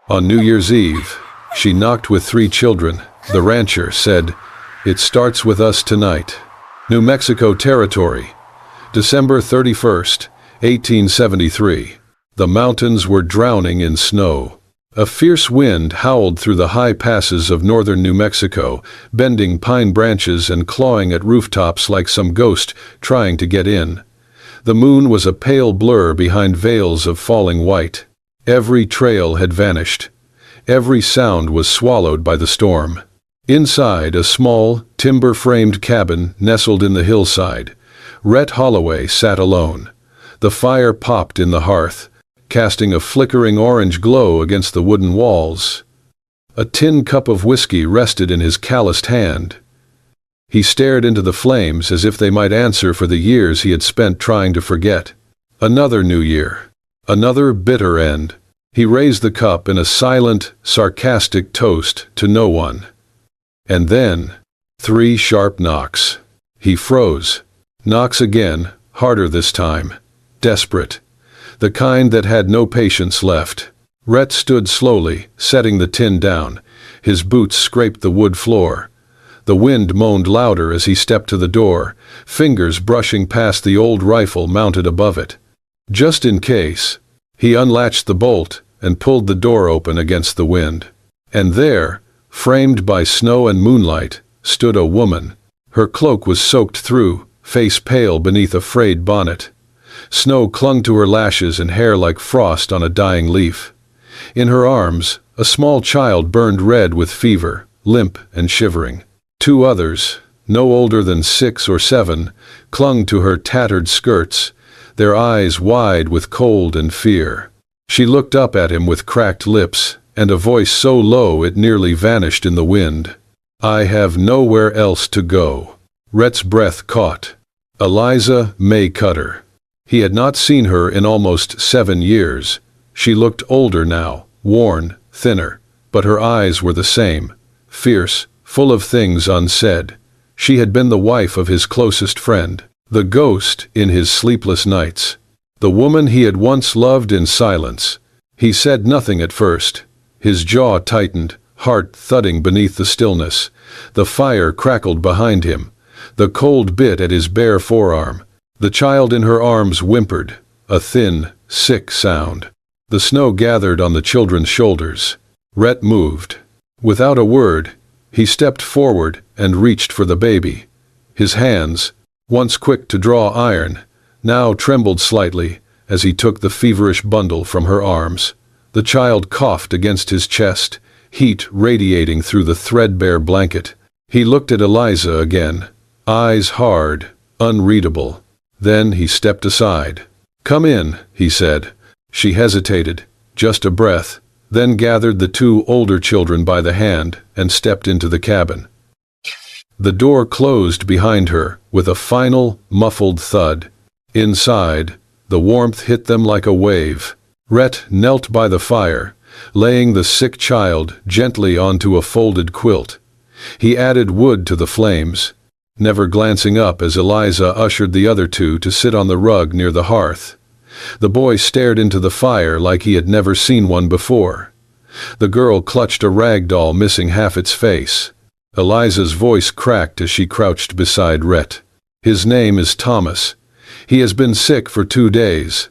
On New Year's Eve, she knocked with 3 children. The rancher said, "It starts with us tonight." New Mexico Territory, December 31st, 1873. The mountains were drowning in snow. A fierce wind howled through the high passes of northern New Mexico, bending pine branches and clawing at rooftops like some ghost trying to get in. The moon was a pale blur behind veils of falling white. Every trail had vanished. Every sound was swallowed by the storm. Inside a small, timber-framed cabin nestled in the hillside, Rhett Holloway sat alone. The fire popped in the hearth, casting a flickering orange glow against the wooden walls. A tin cup of whiskey rested in his calloused hand. He stared into the flames as if they might answer for the years he had spent trying to forget. Another New Year. Another bitter end. He raised the cup in a silent, sarcastic toast to no one. And then, 3 sharp knocks. He froze. Knocks again, harder this time. Desperate. The kind that had no patience left. Rhett stood slowly, setting the tin down. His boots scraped the wood floor. The wind moaned louder as he stepped to the door, fingers brushing past the old rifle mounted above it. Just in case, he unlatched the bolt and pulled the door open against the wind. And there, framed by snow and moonlight, stood a woman. Her cloak was soaked through, face pale beneath a frayed bonnet. Snow clung to her lashes and hair like frost on a dying leaf. In her arms, a small child burned red with fever, limp and shivering. 2 others, no older than 6 or 7, clung to her tattered skirts, their eyes wide with cold and fear. She looked up at him with cracked lips, and a voice so low it nearly vanished in the wind. "I have nowhere else to go." Rhett's breath caught. Eliza May Cutter. He had not seen her in almost 7 years. She looked older now, worn, thinner, but her eyes were the same, fierce, full of things unsaid. She had been the wife of his closest friend, the ghost in his sleepless nights, the woman he had once loved in silence. He said nothing at first. His jaw tightened, heart thudding beneath the stillness. The fire crackled behind him. The cold bit at his bare forearm. The child in her arms whimpered, a thin, sick sound. The snow gathered on the children's shoulders. Rhett moved. Without a word, he stepped forward and reached for the baby. His hands, once quick to draw iron, now trembled slightly as he took the feverish bundle from her arms. The child coughed against his chest, heat radiating through the threadbare blanket. He looked at Eliza again, eyes hard, unreadable. Then he stepped aside. "Come in," he said. She hesitated, just a breath, then gathered the 2 older children by the hand and stepped into the cabin. The door closed behind her with a final, muffled thud. Inside, the warmth hit them like a wave. Rhett knelt by the fire, laying the sick child gently onto a folded quilt. He added wood to the flames, never glancing up as Eliza ushered the other 2 to sit on the rug near the hearth. The boy stared into the fire like he had never seen one before. The girl clutched a rag doll missing half its face. Eliza's voice cracked as she crouched beside Rhett. "His name is Thomas. He has been sick for 2 days.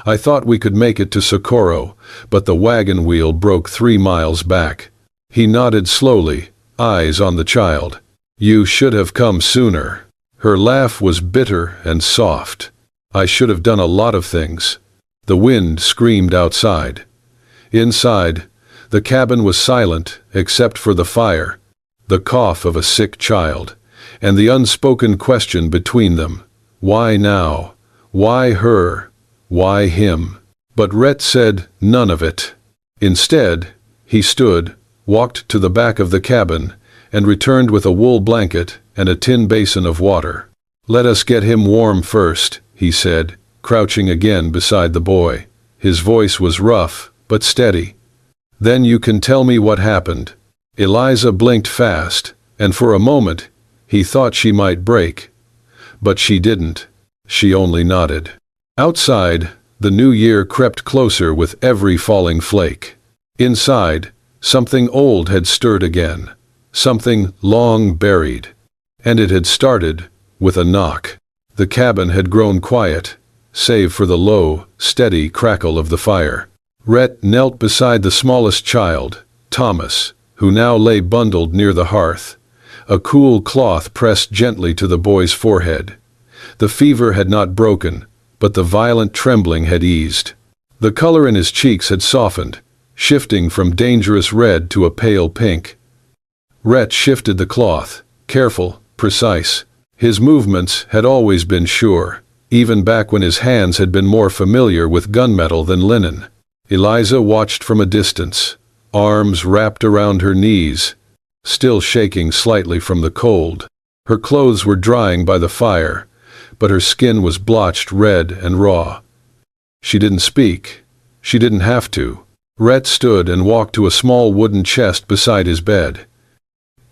I thought we could make it to Socorro, but the wagon wheel broke 3 miles back." He nodded slowly, eyes on the child. "You should have come sooner." Her laugh was bitter and soft. "I should have done a lot of things." The wind screamed outside. Inside, the cabin was silent except for the fire, the cough of a sick child, and the unspoken question between them. Why now? Why her? Why him? But Rhett said none of it. Instead, he stood, walked to the back of the cabin, and returned with a wool blanket and a tin basin of water. "Let us get him warm first," he said, crouching again beside the boy. His voice was rough, but steady. "Then you can tell me what happened." Eliza blinked fast, and for a moment, he thought she might break. But she didn't. She only nodded. Outside, the new year crept closer with every falling flake. Inside, something old had stirred again, something long buried. And it had started with a knock. The cabin had grown quiet, save for the low, steady crackle of the fire. Rhett knelt beside the smallest child, Thomas, who now lay bundled near the hearth. A cool cloth pressed gently to the boy's forehead. The fever had not broken, but the violent trembling had eased. The color in his cheeks had softened, shifting from dangerous red to a pale pink. Rhett shifted the cloth, careful, precise. His movements had always been sure, even back when his hands had been more familiar with gunmetal than linen. Eliza watched from a distance, arms wrapped around her knees, still shaking slightly from the cold. Her clothes were drying by the fire, but her skin was blotched red and raw. She didn't speak. She didn't have to. Rhett stood and walked to a small wooden chest beside his bed.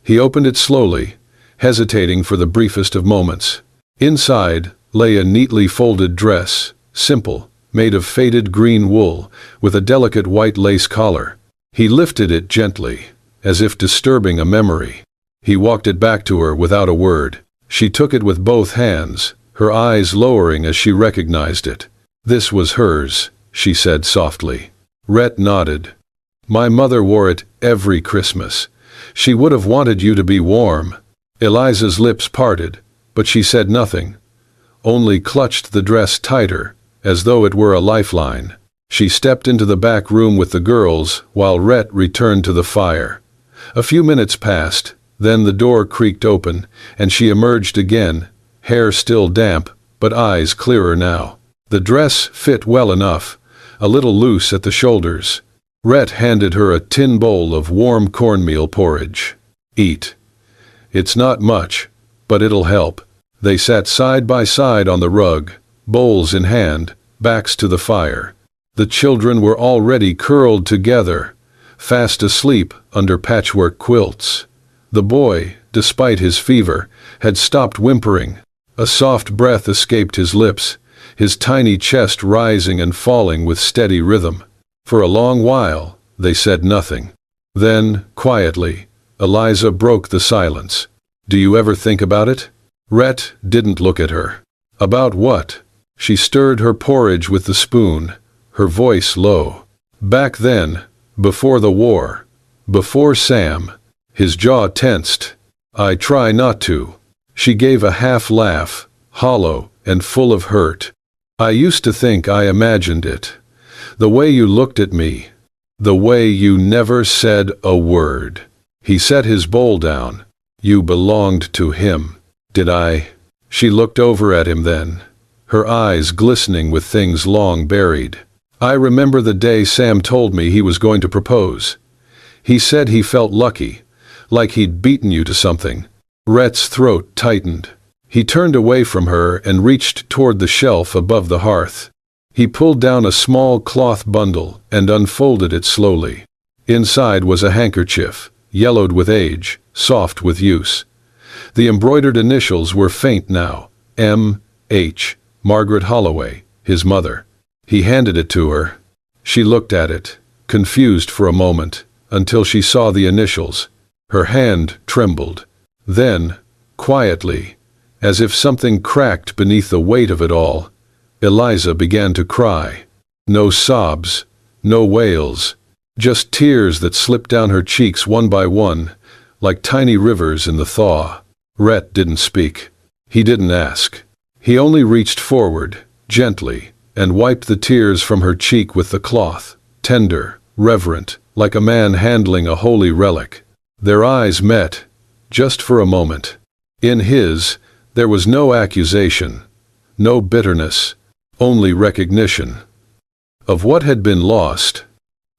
He opened it slowly, hesitating for the briefest of moments. Inside lay a neatly folded dress, simple, made of faded green wool, with a delicate white lace collar. He lifted it gently, as if disturbing a memory. He walked it back to her without a word. She took it with both hands, her eyes lowering as she recognized it. "This was hers," she said softly. Rhett nodded. "My mother wore it every Christmas. She would have wanted you to be warm." Eliza's lips parted, but she said nothing, only clutched the dress tighter, as though it were a lifeline. She stepped into the back room with the girls, while Rhett returned to the fire. A few minutes passed, then the door creaked open, and she emerged again, hair still damp, but eyes clearer now. The dress fit well enough, a little loose at the shoulders. Rhett handed her a tin bowl of warm cornmeal porridge. "Eat. It's not much, but it'll help." They sat side by side on the rug, bowls in hand, backs to the fire. The children were already curled together, fast asleep under patchwork quilts. The boy, despite his fever, had stopped whimpering. A soft breath escaped his lips, his tiny chest rising and falling with steady rhythm. For a long while, they said nothing. Then, quietly, Eliza broke the silence. "Do you ever think about it?" Rhett didn't look at her. "About what?" She stirred her porridge with the spoon, her voice low. "Back then, before the war, before Sam." His jaw tensed. "I try not to." She gave a half laugh, hollow and full of hurt. "I used to think I imagined it. The way you looked at me. The way you never said a word." He set his bowl down. "You belonged to him." "Did I?" She looked over at him then, her eyes glistening with things long buried. "I remember the day Sam told me he was going to propose. He said he felt lucky, like he'd beaten you to something." Rhett's throat tightened. He turned away from her and reached toward the shelf above the hearth. He pulled down a small cloth bundle and unfolded it slowly. Inside was a handkerchief, yellowed with age, soft with use. The embroidered initials were faint now. M.H. Margaret Holloway, his mother. He handed it to her. She looked at it, confused for a moment, until she saw the initials. Her hand trembled. Then, quietly, as if something cracked beneath the weight of it all, Eliza began to cry. No sobs, no wails, just tears that slipped down her cheeks one by one, like tiny rivers in the thaw. Rhett didn't speak. He didn't ask. He only reached forward, gently, and wiped the tears from her cheek with the cloth, tender, reverent, like a man handling a holy relic. Their eyes met, just for a moment. In his, there was no accusation, no bitterness, only recognition. Of what had been lost,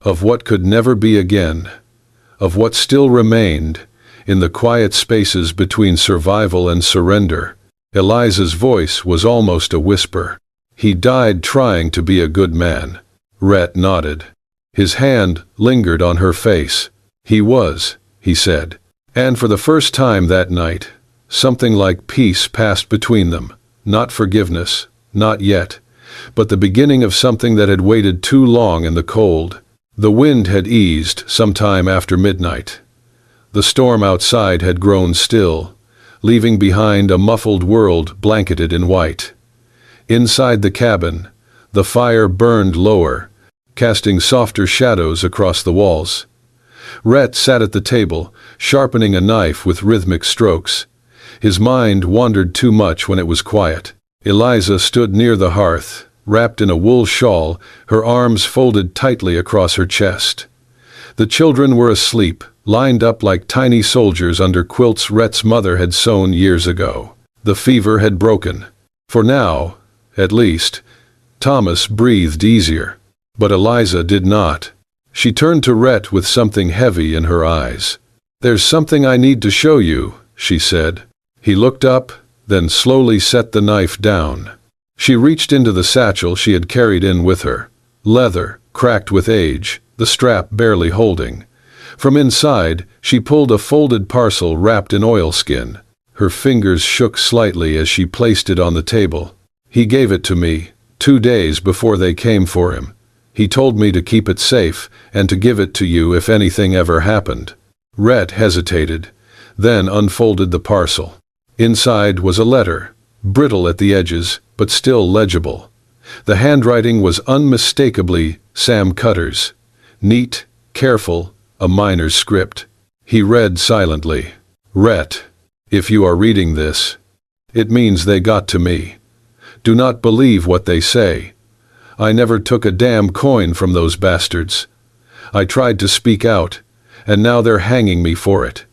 of what could never be again, of what still remained, in the quiet spaces between survival and surrender. Eliza's voice was almost a whisper. "He died trying to be a good man." Rhett nodded. His hand lingered on her face. "He was," he said. And for the first time that night, something like peace passed between them. Not forgiveness, not yet, but the beginning of something that had waited too long in the cold. The wind had eased sometime after midnight. The storm outside had grown still, leaving behind a muffled world blanketed in white. Inside the cabin, the fire burned lower, casting softer shadows across the walls. Rhett sat at the table, sharpening a knife with rhythmic strokes. His mind wandered too much when it was quiet. Eliza stood near the hearth, wrapped in a wool shawl, her arms folded tightly across her chest. The children were asleep, lined up like tiny soldiers under quilts Rhett's mother had sewn years ago. The fever had broken. For now, at least, Thomas breathed easier. But Eliza did not. She turned to Rhett with something heavy in her eyes. "There's something I need to show you," she said. He looked up, then slowly set the knife down. She reached into the satchel she had carried in with her. Leather, cracked with age, the strap barely holding. From inside, she pulled a folded parcel wrapped in oilskin. Her fingers shook slightly as she placed it on the table. "He gave it to me, 2 days before they came for him. He told me to keep it safe and to give it to you if anything ever happened." Rhett hesitated, then unfolded the parcel. Inside was a letter, brittle at the edges, but still legible. The handwriting was unmistakably Sam Cutter's. Neat, careful, a miner's script. He read silently. "Rhett, if you are reading this, it means they got to me. Do not believe what they say. I never took a damn coin from those bastards. I tried to speak out, and now they're hanging me for it.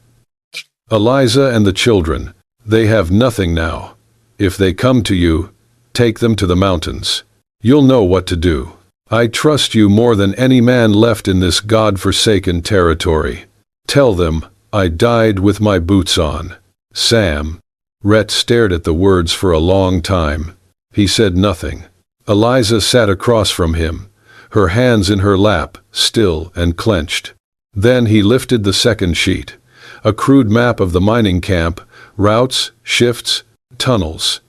Eliza and the children, they have nothing now. If they come to you, take them to the mountains. You'll know what to do. I trust you more than any man left in this God-forsaken territory. Tell them I died with my boots on. Sam." Rhett stared at the words for a long time. He said nothing. Eliza sat across from him, her hands in her lap, still and clenched. Then he lifted the second sheet, a crude map of the mining camp, routes, shifts, tunnels.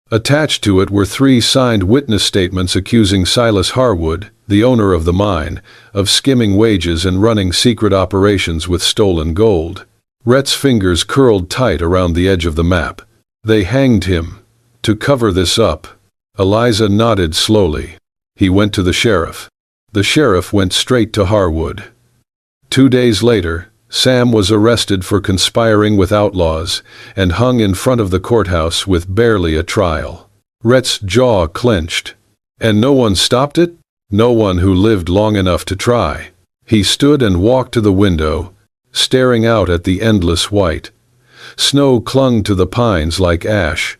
Attached to it were 3 signed witness statements accusing Silas Harwood, the owner of the mine, of skimming wages and running secret operations with stolen gold. Rhett's fingers curled tight around the edge of the map. "They hanged him. To cover this up." Eliza nodded slowly. He went to the sheriff. The sheriff went straight to Harwood. 2 days later, Sam was arrested for conspiring with outlaws and hung in front of the courthouse with barely a trial. Rhett's jaw clenched. And no one stopped it? No one who lived long enough to try. He stood and walked to the window, staring out at the endless white. Snow clung to the pines like ash.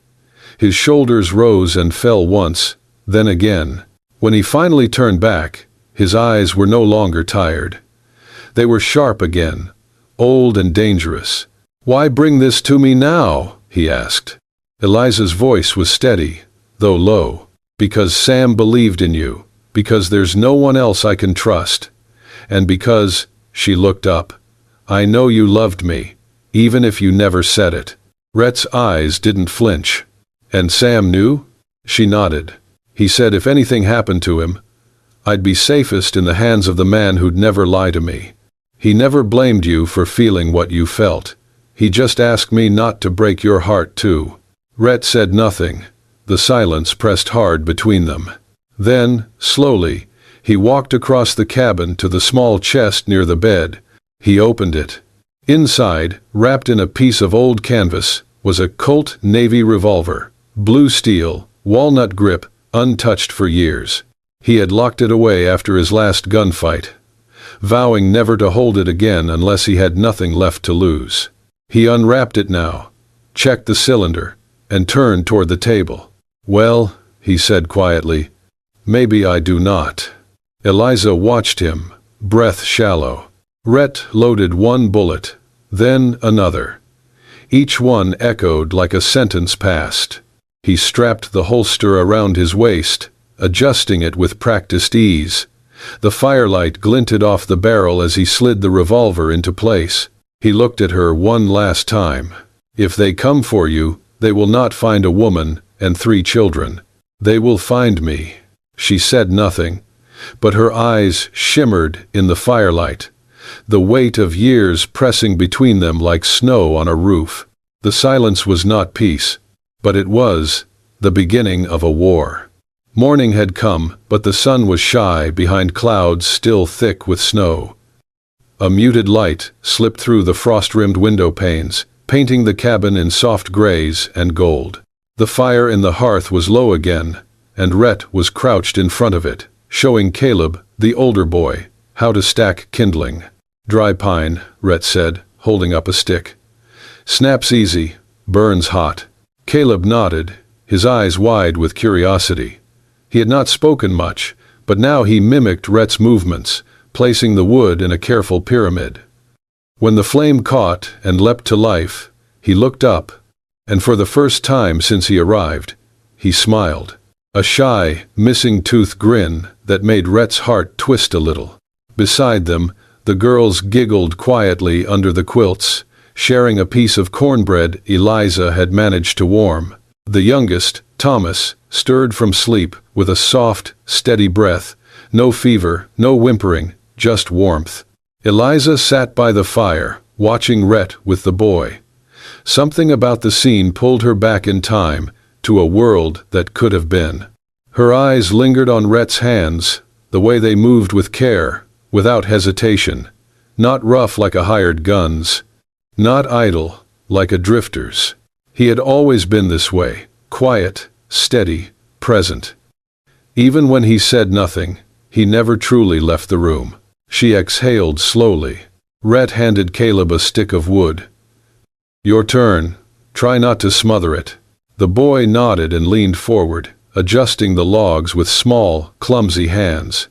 His shoulders rose and fell once, then again. When he finally turned back, his eyes were no longer tired. They were sharp again, old and dangerous. "Why bring this to me now?" he asked. Eliza's voice was steady, though low. "Because Sam believed in you, because there's no one else I can trust, and because," she looked up, "I know you loved me, even if you never said it." Rhett's eyes didn't flinch. "And Sam knew?" She nodded. "He said if anything happened to him, I'd be safest in the hands of the man who'd never lie to me. He never blamed you for feeling what you felt. He just asked me not to break your heart too." Rhett said nothing. The silence pressed hard between them. Then, slowly, he walked across the cabin to the small chest near the bed. He opened it. Inside, wrapped in a piece of old canvas, was a Colt Navy revolver, blue steel, walnut grip, untouched for years. He had locked it away after his last gunfight, vowing never to hold it again unless he had nothing left to lose. He unwrapped it now, checked the cylinder, and turned toward the table. "Well," he said quietly, "maybe I do not." Eliza watched him, breath shallow. Rhett loaded one bullet, then another. Each one echoed like a sentence passed. He strapped the holster around his waist, adjusting it with practiced ease. The firelight glinted off the barrel as he slid the revolver into place. He looked at her one last time. "If they come for you, they will not find a woman and 3 children. They will find me." She said nothing, but her eyes shimmered in the firelight, the weight of years pressing between them like snow on a roof. The silence was not peace, but it was the beginning of a war. Morning had come, but the sun was shy behind clouds still thick with snow. A muted light slipped through the frost-rimmed window panes, painting the cabin in soft grays and gold. The fire in the hearth was low again, and Rhett was crouched in front of it, showing Caleb, the older boy, how to stack kindling. "Dry pine," Rhett said, holding up a stick. "Snaps easy, burns hot." Caleb nodded, his eyes wide with curiosity. He had not spoken much, but now he mimicked Rhett's movements, placing the wood in a careful pyramid. When the flame caught and leapt to life, he looked up, and for the first time since he arrived, he smiled. A shy, missing-tooth grin that made Rhett's heart twist a little. Beside them, the girls giggled quietly under the quilts, sharing a piece of cornbread Eliza had managed to warm. The youngest, Thomas, stirred from sleep with a soft, steady breath. No fever, no whimpering, just warmth. Eliza sat by the fire, watching Rhett with the boy. Something about the scene pulled her back in time, to a world that could have been. Her eyes lingered on Rhett's hands, the way they moved with care, without hesitation. Not rough like a hired gun's. Not idle, like a drifter's. He had always been this way, quiet, steady, present. Even when he said nothing, he never truly left the room. She exhaled slowly. Rhett handed Caleb a stick of wood. "Your turn. Try not to smother it." The boy nodded and leaned forward, adjusting the logs with small, clumsy hands.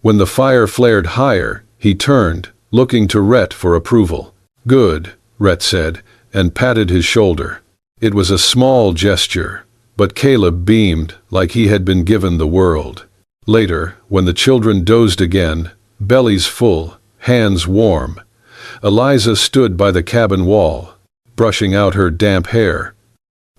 When the fire flared higher, he turned, looking to Rhett for approval. "Good," Rhett said, and patted his shoulder. It was a small gesture, but Caleb beamed like he had been given the world. Later, when the children dozed again, bellies full, hands warm, Eliza stood by the cabin wall, brushing out her damp hair.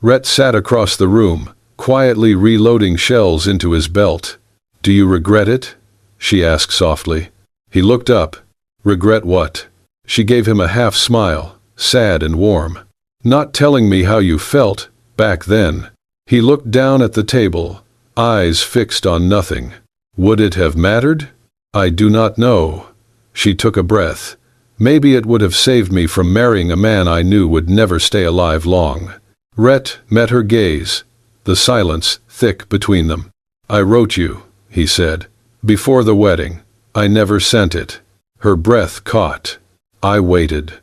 Rhett sat across the room, quietly reloading shells into his belt. "Do you regret it?" she asked softly. He looked up. "Regret what?" She gave him a half-smile, sad and warm. "Not telling me how you felt, back then." He looked down at the table, eyes fixed on nothing. "Would it have mattered? I do not know." She took a breath. "Maybe it would have saved me from marrying a man I knew would never stay alive long." Rhett met her gaze, the silence thick between them. "I wrote you," he said, "before the wedding. I never sent it." Her breath caught. "I waited.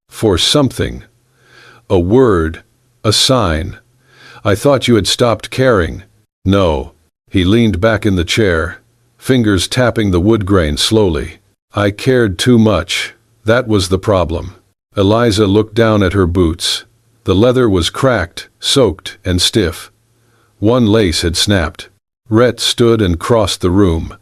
For something. A word. A sign. I thought you had stopped caring." "No." He leaned back in the chair, fingers tapping the wood grain slowly. "I cared too much. That was the problem." Eliza looked down at her boots. The leather was cracked, soaked, and stiff. One lace had snapped. Rhett stood and crossed the room.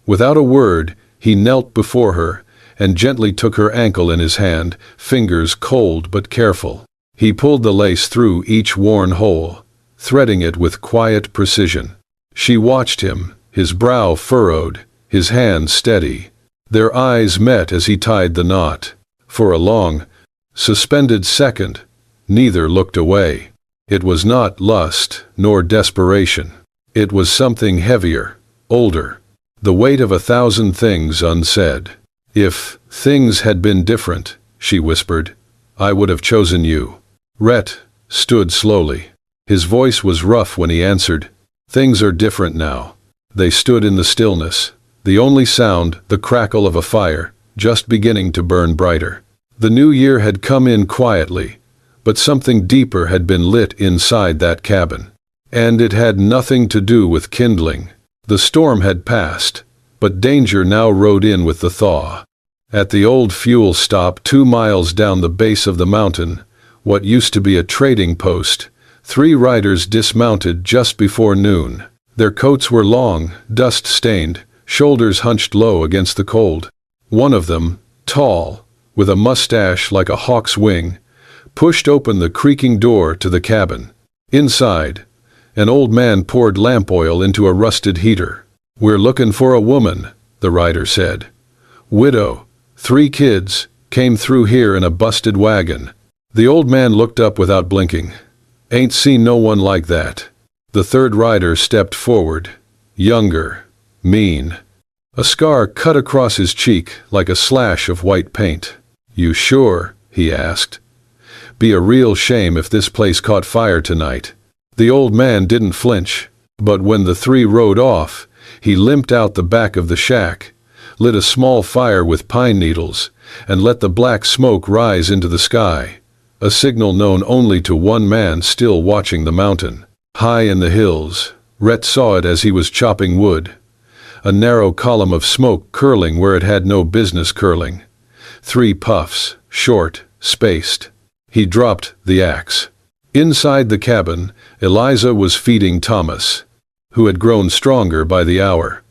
Without a word, he knelt before her and gently took her ankle in his hand, fingers cold but careful. He pulled the lace through each worn hole, threading it with quiet precision. She watched him, his brow furrowed, his hand steady. Their eyes met as he tied the knot. For a long, suspended second, neither looked away. It was not lust, nor desperation. It was something heavier, older, the weight of 1,000 things unsaid. "If things had been different," she whispered, "I would have chosen you." Rhett stood slowly. His voice was rough when he answered, "Things are different now." They stood in the stillness, the only sound the crackle of a fire, just beginning to burn brighter. The new year had come in quietly, but something deeper had been lit inside that cabin. And it had nothing to do with kindling. The storm had passed, but danger now rode in with the thaw. At the old fuel stop 2 miles down the base of the mountain, what used to be a trading post, 3 riders dismounted just before noon. Their coats were long, dust-stained, shoulders hunched low against the cold. One of them, tall, with a mustache like a hawk's wing, pushed open the creaking door to the cabin. Inside, an old man poured lamp oil into a rusted heater. "We're looking for a woman," the rider said. "Widow, 3 kids, came through here in a busted wagon." The old man looked up without blinking. "Ain't seen no one like that." The third rider stepped forward, younger, mean. A scar cut across his cheek like a slash of white paint. "You sure?" he asked. "Be a real shame if this place caught fire tonight." The old man didn't flinch, but when the 3 rode off, he limped out the back of the shack, lit a small fire with pine needles, and let the black smoke rise into the sky, a signal known only to one man still watching the mountain. High in the hills, Rhett saw it as he was chopping wood, a narrow column of smoke curling where it had no business curling. 3 puffs, short, spaced. He dropped the axe. Inside the cabin, Eliza was feeding Thomas, who had grown stronger by the hour.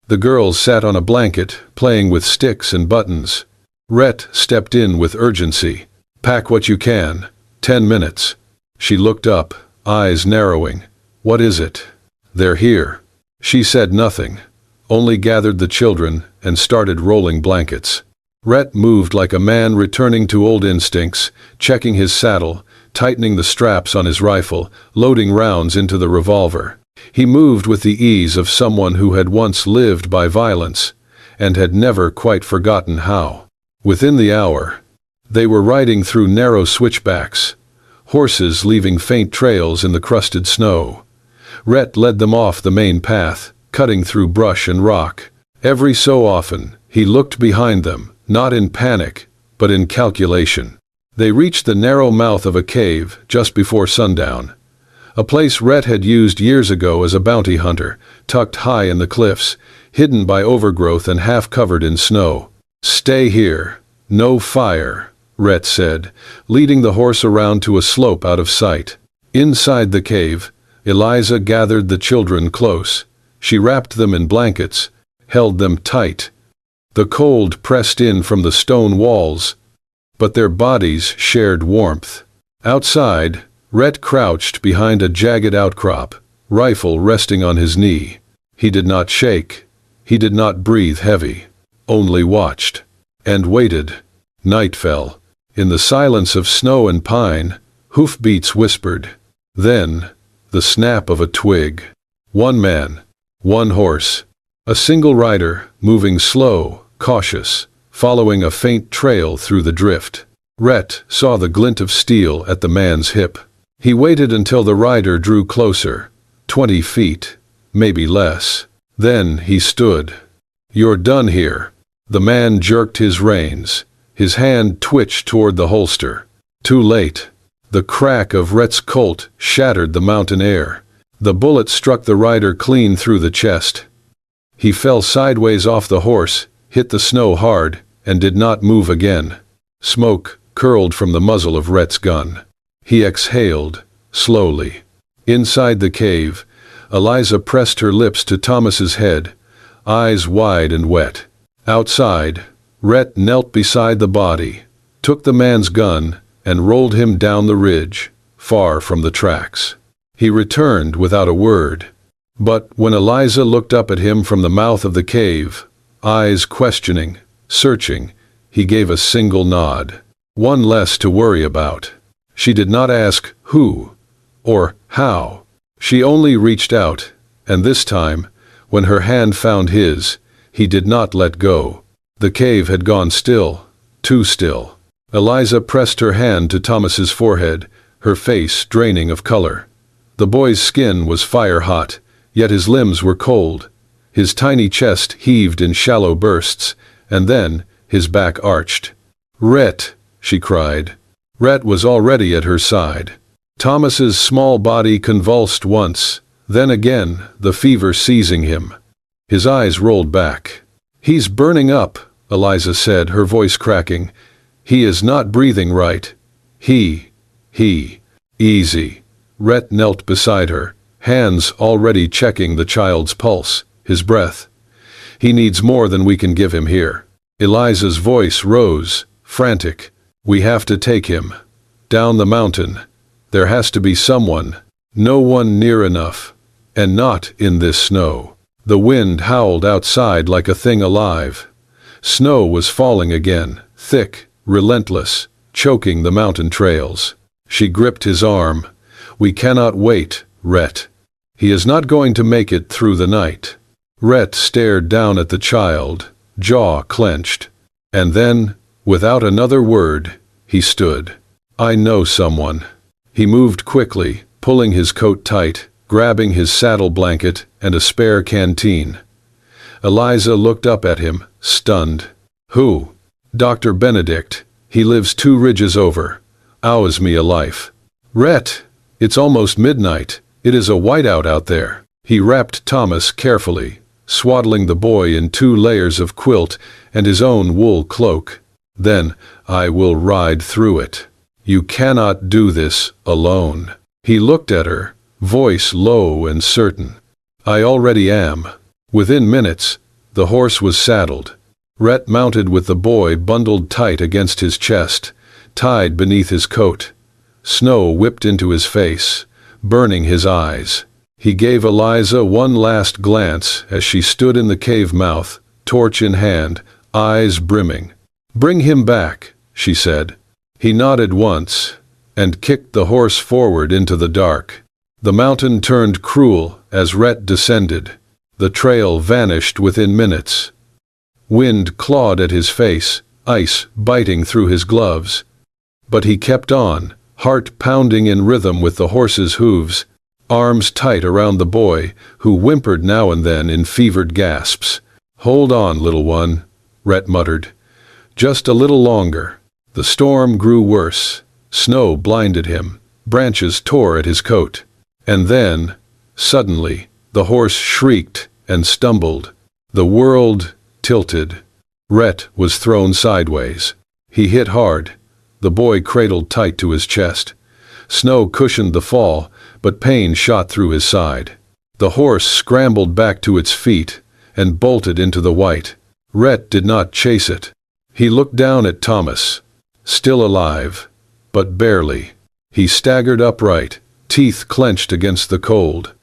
The girls sat on a blanket, playing with sticks and buttons. Rhett stepped in with urgency. "Pack what you can. 10 minutes." She looked up, eyes narrowing. "What is it?" "They're here." She said nothing, only gathered the children and started rolling blankets. Rhett moved like a man returning to old instincts, checking his saddle, tightening the straps on his rifle, loading rounds into the revolver. He moved with the ease of someone who had once lived by violence and had never quite forgotten how. Within the hour, they were riding through narrow switchbacks, horses leaving faint trails in the crusted snow. Rhett led them off the main path, cutting through brush and rock. Every so often, he looked behind them, not in panic, but in calculation. They reached the narrow mouth of a cave just before sundown, a place Rhett had used years ago as a bounty hunter, tucked high in the cliffs, hidden by overgrowth and half covered in snow. "Stay here. No fire," Rhett said, leading the horse around to a slope out of sight. Inside the cave, Eliza gathered the children close. She wrapped them in blankets, held them tight. The cold pressed in from the stone walls, but their bodies shared warmth. Outside, Rhett crouched behind a jagged outcrop, rifle resting on his knee. He did not shake. He did not breathe heavy. Only watched. And waited. Night fell. In the silence of snow and pine, hoofbeats whispered. Then, the snap of a twig. One man, one horse, a single rider, moving slow, cautious, following a faint trail through the drift. Rhett saw the glint of steel at the man's hip. He waited until the rider drew closer, 20 feet, maybe less. Then he stood. "You're done here." The man jerked his reins. His hand twitched toward the holster. Too late. The crack of Rhett's Colt shattered the mountain air. The bullet struck the rider clean through the chest. He fell sideways off the horse, hit the snow hard, and did not move again. Smoke curled from the muzzle of Rhett's gun. He exhaled, slowly. Inside the cave, Eliza pressed her lips to Thomas's head, eyes wide and wet. Outside, Rhett knelt beside the body, took the man's gun, and rolled him down the ridge, far from the tracks. He returned without a word. But when Eliza looked up at him from the mouth of the cave, eyes questioning, searching, he gave a single nod. One less to worry about. She did not ask who or how. She only reached out, and this time, when her hand found his, he did not let go. The cave had gone still, too still. Eliza pressed her hand to Thomas's forehead, her face draining of color. The boy's skin was fire-hot, yet his limbs were cold. His tiny chest heaved in shallow bursts, and then his back arched. "Rhett!" she cried. Rhett was already at her side. Thomas's small body convulsed once, then again, the fever seizing him. His eyes rolled back. "He's burning up," Eliza said, her voice cracking. "He is not breathing right. He. Easy." Rhett knelt beside her, hands already checking the child's pulse, his breath. "He needs more than we can give him here." Eliza's voice rose, frantic. "We have to take him. Down the mountain. There has to be someone. No one near enough. And not in this snow." The wind howled outside like a thing alive. Snow was falling again, thick, relentless, choking the mountain trails. She gripped his arm. "We cannot wait, Rhett. He is not going to make it through the night." Rhett stared down at the child, jaw clenched. And then, without another word, he stood. "I know someone." He moved quickly, pulling his coat tight, grabbing his saddle blanket and a spare canteen. Eliza looked up at him, stunned. "Who?" "Dr. Benedict. He lives 2 ridges over. Owes me a life." "Rhett, it's almost midnight. It is a whiteout out there." He wrapped Thomas carefully, swaddling the boy in 2 layers of quilt and his own wool cloak. "Then I will ride through it. You cannot do this alone." He looked at her, voice low and certain. "I already am." Within minutes, the horse was saddled. Rhett mounted with the boy bundled tight against his chest, tied beneath his coat. Snow whipped into his face, burning his eyes. He gave Eliza one last glance as she stood in the cave mouth, torch in hand, eyes brimming. "Bring him back," she said. He nodded once, and kicked the horse forward into the dark. The mountain turned cruel as Rhett descended. The trail vanished within minutes. Wind clawed at his face, ice biting through his gloves. But he kept on, heart pounding in rhythm with the horse's hooves, arms tight around the boy, who whimpered now and then in fevered gasps. "Hold on, little one," Rhett muttered. "Just a little longer." The storm grew worse. Snow blinded him. Branches tore at his coat. And then, suddenly, the horse shrieked and stumbled. The world tilted. Rhett was thrown sideways. He hit hard. The boy cradled tight to his chest. Snow cushioned the fall, but pain shot through his side. The horse scrambled back to its feet and bolted into the white. Rhett did not chase it. He looked down at Thomas, still alive, but barely. He staggered upright, teeth clenched against the cold.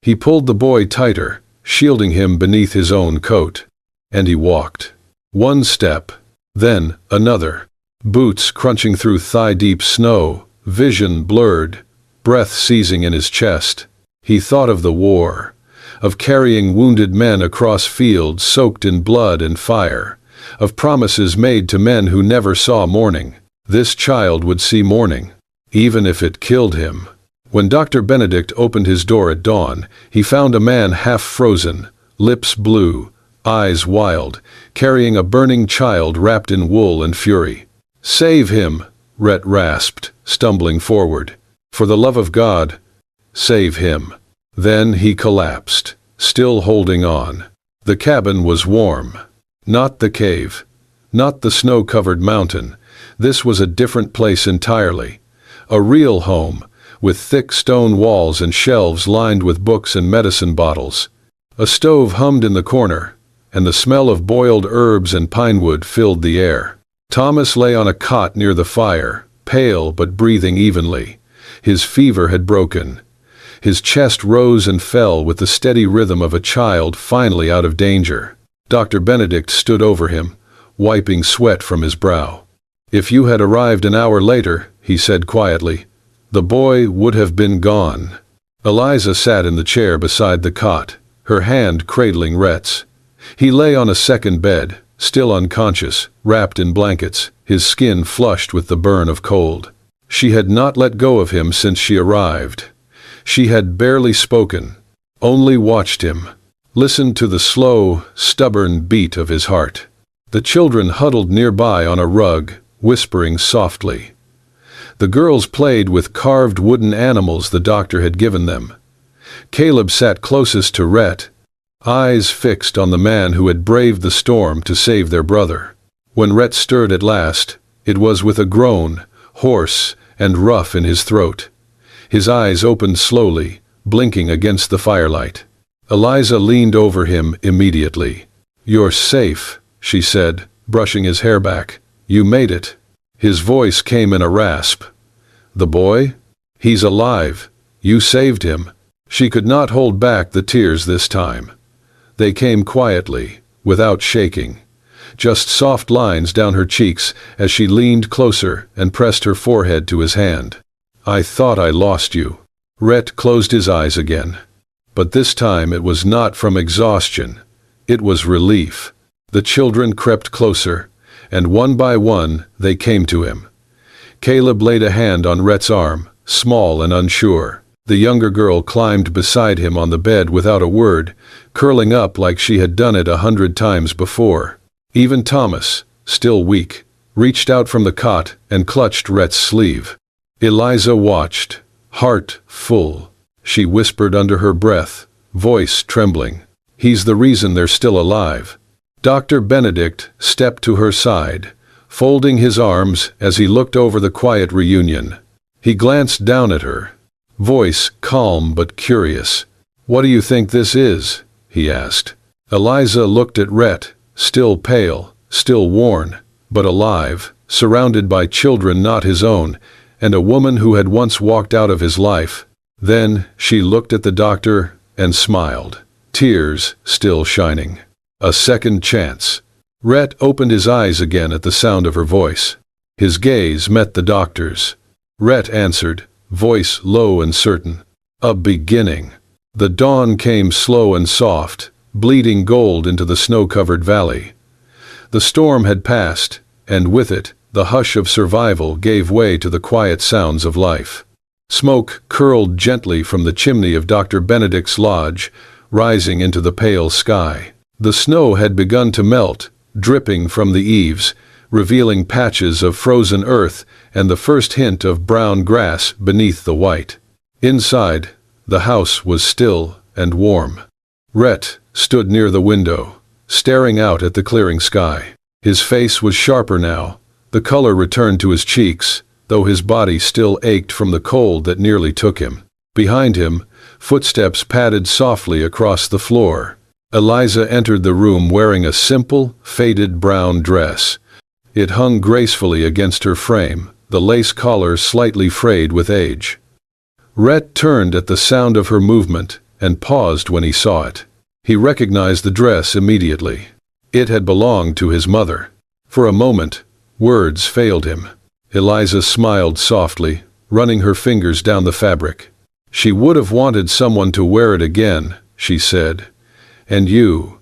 He pulled the boy tighter, shielding him beneath his own coat. And he walked. One step, then another. Boots crunching through thigh-deep snow, vision blurred, breath seizing in his chest. He thought of the war, of carrying wounded men across fields soaked in blood and fire, of promises made to men who never saw morning. This child would see morning, even if it killed him. When Dr. Benedict opened his door at dawn, he found a man half frozen, lips blue, eyes wild, carrying a burning child wrapped in wool and fury. "Save him," Rhett rasped, stumbling forward. "For the love of God, save him." Then he collapsed, still holding on. The cabin was warm. Not the cave. Not the snow-covered mountain. This was a different place entirely. A real home, with thick stone walls and shelves lined with books and medicine bottles. A stove hummed in the corner, and the smell of boiled herbs and pinewood filled the air. Thomas lay on a cot near the fire, pale but breathing evenly. His fever had broken. His chest rose and fell with the steady rhythm of a child finally out of danger. Dr. Benedict stood over him, wiping sweat from his brow. "If you had arrived an hour later," he said quietly, "the boy would have been gone." Eliza sat in the chair beside the cot, her hand cradling Rhett's. He lay on a second bed, still unconscious, wrapped in blankets, his skin flushed with the burn of cold. She had not let go of him since she arrived. She had barely spoken, only watched him, listened to the slow, stubborn beat of his heart. The children huddled nearby on a rug, whispering softly. The girls played with carved wooden animals the doctor had given them. Caleb sat closest to Rhett, eyes fixed on the man who had braved the storm to save their brother. When Rhett stirred at last, it was with a groan, hoarse and rough in his throat. His eyes opened slowly, blinking against the firelight. Eliza leaned over him immediately. "You're safe," she said, brushing his hair back. "You made it." His voice came in a rasp. "The boy? He's alive. You saved him." She could not hold back the tears this time. They came quietly, without shaking. Just soft lines down her cheeks as she leaned closer and pressed her forehead to his hand. "I thought I lost you." Rhett closed his eyes again. But this time it was not from exhaustion. It was relief. The children crept closer, and one by one they came to him. Caleb laid a hand on Rhett's arm, small and unsure. The younger girl climbed beside him on the bed without a word, curling up like she had done it 100 times before. Even Thomas, still weak, reached out from the cot and clutched Rhett's sleeve. Eliza watched, heart full. She whispered under her breath, voice trembling, "He's the reason they're still alive." Dr. Benedict stepped to her side, folding his arms as he looked over the quiet reunion. He glanced down at her, voice calm but curious. "What do you think this is?" he asked. Eliza looked at Rhett, still pale, still worn, but alive, surrounded by children not his own, and a woman who had once walked out of his life. Then she looked at the doctor and smiled, tears still shining. A second chance. Rhett opened his eyes again at the sound of her voice. His gaze met the doctor's. Rhett answered, voice low and certain. "A beginning." The dawn came slow and soft, bleeding gold into the snow-covered valley. The storm had passed, and with it, the hush of survival gave way to the quiet sounds of life. Smoke curled gently from the chimney of Dr. Benedict's lodge, rising into the pale sky. The snow had begun to melt, dripping from the eaves, revealing patches of frozen earth and the first hint of brown grass beneath the white. Inside, the house was still and warm. Rhett stood near the window, staring out at the clearing sky. His face was sharper now, the color returned to his cheeks, though his body still ached from the cold that nearly took him. Behind him, footsteps padded softly across the floor. Eliza entered the room wearing a simple, faded brown dress. It hung gracefully against her frame, the lace collar slightly frayed with age. Rhett turned at the sound of her movement and paused when he saw it. He recognized the dress immediately. It had belonged to his mother. For a moment, words failed him. Eliza smiled softly, running her fingers down the fabric. "She would have wanted someone to wear it again," she said. "And you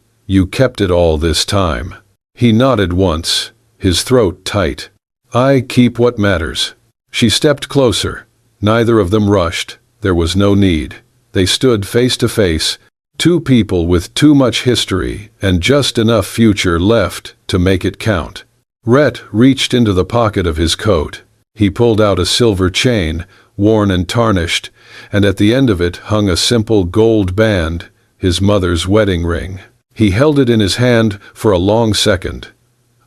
kept it all this time." He nodded once, his throat tight. "I keep what matters." She stepped closer. Neither of them rushed. There was no need. They stood face to face, two people with too much history and just enough future left to make it count. Rhett reached into the pocket of his coat. He pulled out a silver chain, worn and tarnished, and at the end of it hung a simple gold band, his mother's wedding ring. He held it in his hand for a long second,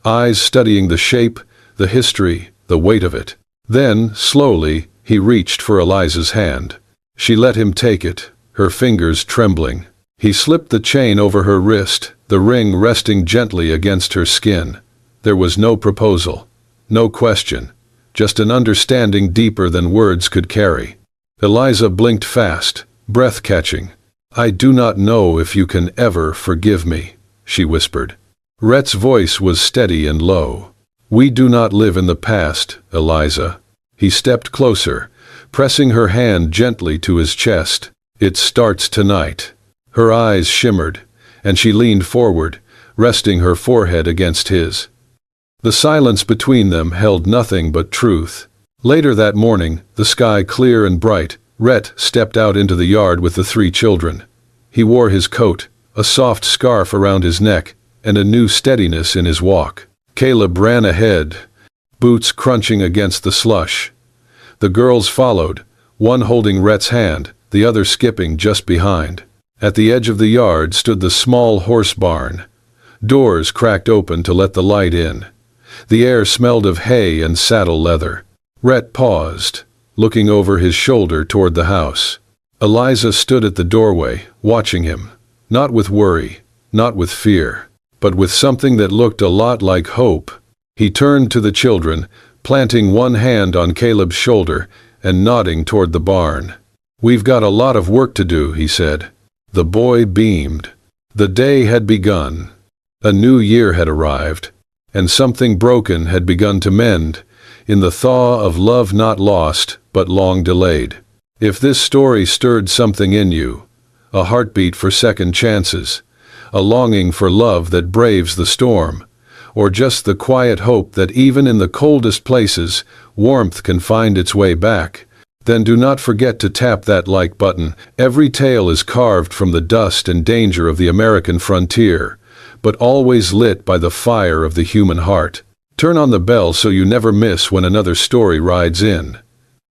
eyes studying the shape, the history, the weight of it. Then, slowly, he reached for Eliza's hand. She let him take it, her fingers trembling. He slipped the chain over her wrist, the ring resting gently against her skin. There was no proposal, no question, just an understanding deeper than words could carry. Eliza blinked fast, breath catching. "I do not know if you can ever forgive me," she whispered. Rhett's voice was steady and low. "We do not live in the past, Eliza." He stepped closer, pressing her hand gently to his chest. "It starts tonight." Her eyes shimmered, and she leaned forward, resting her forehead against his. The silence between them held nothing but truth. Later that morning, the sky clear and bright, Rhett stepped out into the yard with the 3 children. He wore his coat, a soft scarf around his neck, and a new steadiness in his walk. Caleb ran ahead, boots crunching against the slush. The girls followed, one holding Rhett's hand, the other skipping just behind. At the edge of the yard stood the small horse barn. Doors cracked open to let the light in. The air smelled of hay and saddle leather. Rhett paused, looking over his shoulder toward the house. Eliza stood at the doorway, watching him, not with worry, not with fear, but with something that looked a lot like hope. He turned to the children, planting one hand on Caleb's shoulder and nodding toward the barn. "We've got a lot of work to do," he said. The boy beamed. The day had begun. A new year had arrived, and something broken had begun to mend, in the thaw of love not lost, but long delayed. If this story stirred something in you, a heartbeat for second chances, a longing for love that braves the storm, or just the quiet hope that even in the coldest places, warmth can find its way back, then do not forget to tap that like button. Every tale is carved from the dust and danger of the American frontier, but always lit by the fire of the human heart. Turn on the bell so you never miss when another story rides in.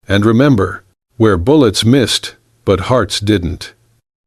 And remember, where bullets missed, but hearts didn't.